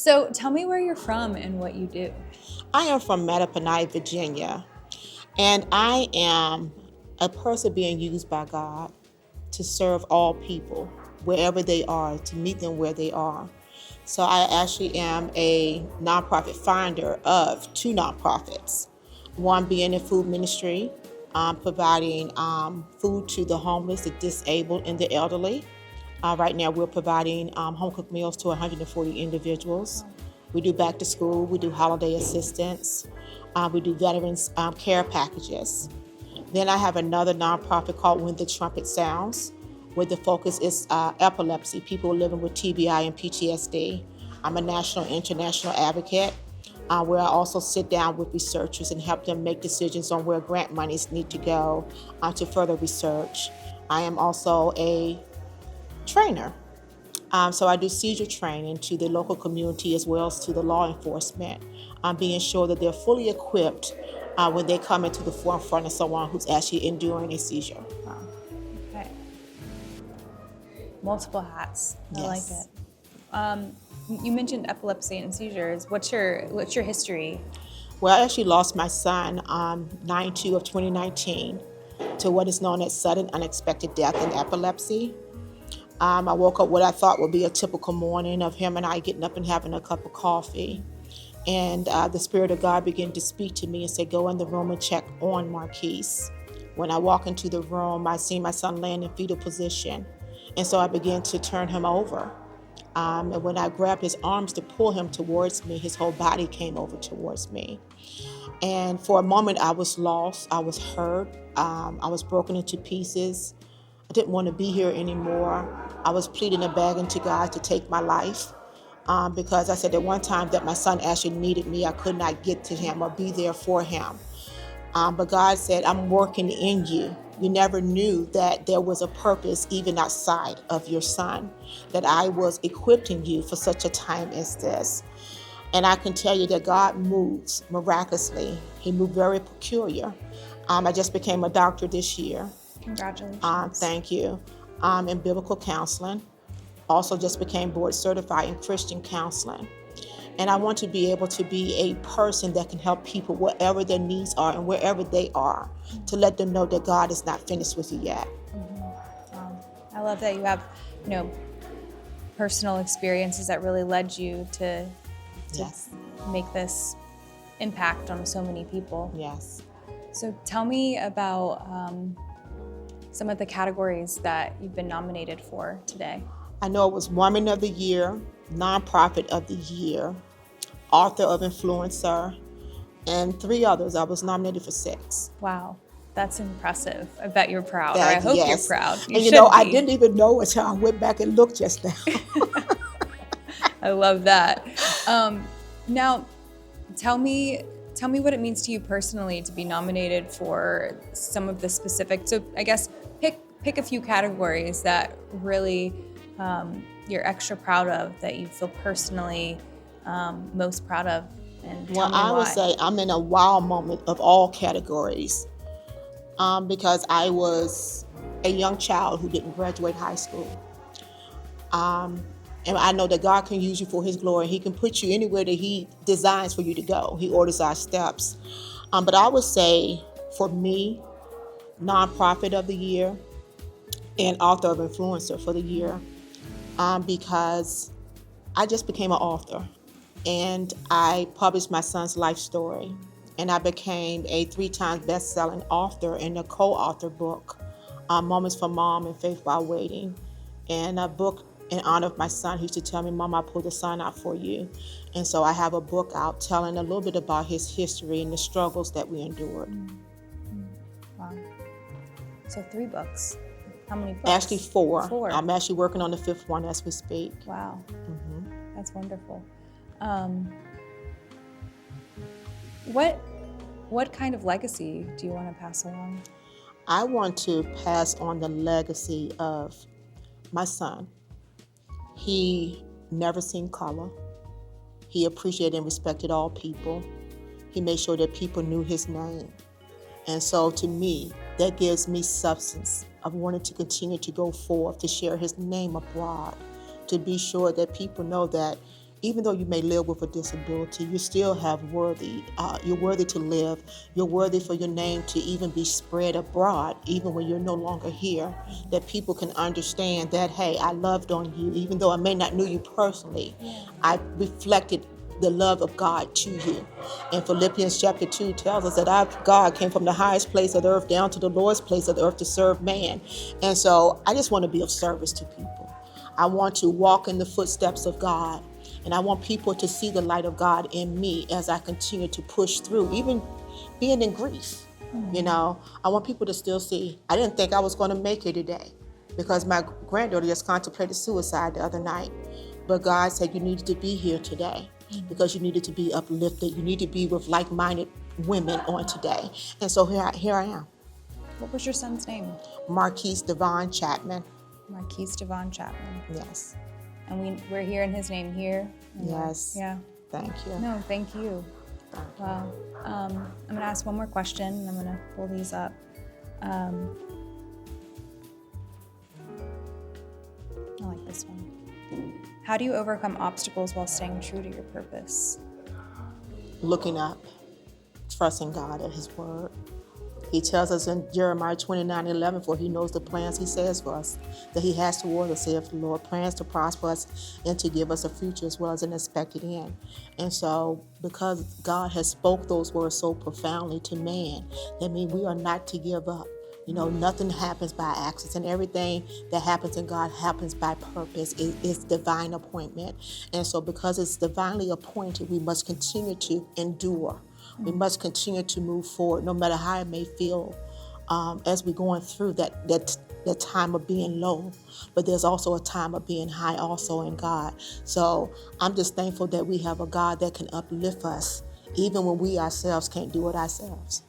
So tell me where you're from and what you do. I am from Mattaponi, Virginia, and I am a person being used by God to serve all people wherever they are, to meet them where they are. So I actually am a nonprofit founder of two nonprofits, one being in food ministry, providing food to the homeless, the disabled, and the elderly. Right now, we're providing home cooked meals to 140 individuals. We do back to school, we do holiday assistance, we do veterans care packages. Then I have another nonprofit called When the Trumpet Sounds, where the focus is epilepsy, people living with TBI and PTSD. I'm a national and international advocate, where I also sit down with researchers and help them make decisions on where grant monies need to go to further research. I am also a trainer. So I do seizure training to the local community as well as to the law enforcement, being sure that they're fully equipped when they come into the forefront of someone who's actually enduring a seizure. Okay. Multiple hats. I like Yes. it. You mentioned epilepsy and seizures. What's your history? Well, I actually lost my son 9/2 of 2019 to what is known as sudden unexpected death in epilepsy. I woke up what I thought would be a typical morning of him and I getting up and having a cup of coffee. And the Spirit of God began to speak to me and say, go in the room and check on Marquise. When I walk into the room, I see my son laying in fetal position. And so I began to turn him over. And when I grabbed his arms to pull him towards me, his whole body came over towards me. And for a moment, I was lost. I was hurt. I was broken into pieces. I didn't want to be here anymore. I was pleading and begging to God to take my life because I said at one time that my son actually needed me. I could not get to him or be there for him. But God said, I'm working in you. You never knew that there was a purpose even outside of your son, that I was equipping you for such a time as this. And I can tell you that God moves miraculously. He moved very peculiar. I just became a doctor this year. Congratulations. Thank you. In biblical counseling. Also just became board certified in Christian counseling. And I want to be able to be a person that can help people wherever their needs are and wherever they are, to let them know that God is not finished with you yet. I love that you have, personal experiences that really led you to Yes. make this impact on so many people. Yes. So tell me about some of the categories that you've been nominated for today. I know it was Woman of the Year, Nonprofit of the Year, Author of Influencer, and 3 others. I was nominated for 6. Wow, that's impressive. I bet you're proud, or I hope Yes. you're proud. You And should I be. didn't even know until I went back and looked just now. I love that. Now, tell me what it means to you personally to be nominated for some of the specific. So I guess pick a few categories that really you're extra proud of, that you feel personally most proud of, and tell Well, me I would why. say I'm in a wow moment of all categories because I was a young child who didn't graduate high school. And I know that God can use you for His glory. He can put you anywhere that He designs for you to go. He orders our steps. But I would say, for me, Nonprofit of the Year and Author of Influencer for the year, because I just became an author. And I published my son's life story. And I became a 3-time best-selling author in a co-author book, Moments for Mom and Faith While Waiting, and a book in honor of my son who used to tell me, Mom, I pulled the sun out for you. And so I have a book out telling a little bit about his history and the struggles that we endured. Wow. So 3 books. How many books? Actually 4. 4. I'm actually working on the 5th one as we speak. Wow. Mhm. That's wonderful. What kind of legacy do you want to pass along? I want to pass on the legacy of my son. He never seen color. He appreciated and respected all people. He made sure that people knew his name. And so to me, that gives me substance of wanting to continue to go forth, to share his name abroad, to be sure that people know that even though you may live with a disability, you still have worthy. You're worthy to live. You're worthy for your name to even be spread abroad, even when you're no longer here. That people can understand that, hey, I loved on you, even though I may not know you personally. I reflected the love of God to you. And Philippians chapter 2 tells us that our God came from the highest place of the earth down to the lowest place of the earth to serve man. And so I just want to be of service to people. I want to walk in the footsteps of God. And I want people to see the light of God in me as I continue to push through, even being in grief. You know, I want people to still see, I didn't think I was going to make it today because my granddaughter just contemplated suicide the other night. But God said you needed to be here today because you needed to be uplifted. You need to be with like-minded women on today. And so here I am. What was your son's name? Marquise Devon Chapman. Marquise Devon Chapman. Yes. And we're hearing his name here. Yes. Yeah. Thank you. No, thank you. Wow. I'm going to ask one more question, and I'm going to pull these up. I like this one. How do you overcome obstacles while staying true to your purpose? Looking up, trusting God at His word. He tells us in Jeremiah 29:11, for He knows the plans He says for us, that He has toward us, saith the Lord, plans to prosper us and to give us a future as well as an expected end. And so, because God has spoke those words so profoundly to man, that means we are not to give up. You know, nothing happens by accident. Everything that happens in God happens by purpose. It's divine appointment. And so because it's divinely appointed, we must continue to endure. We must continue to move forward, no matter how it may feel as we're going through that time of being low. But there's also a time of being high also in God. So I'm just thankful that we have a God that can uplift us, even when we ourselves can't do it ourselves.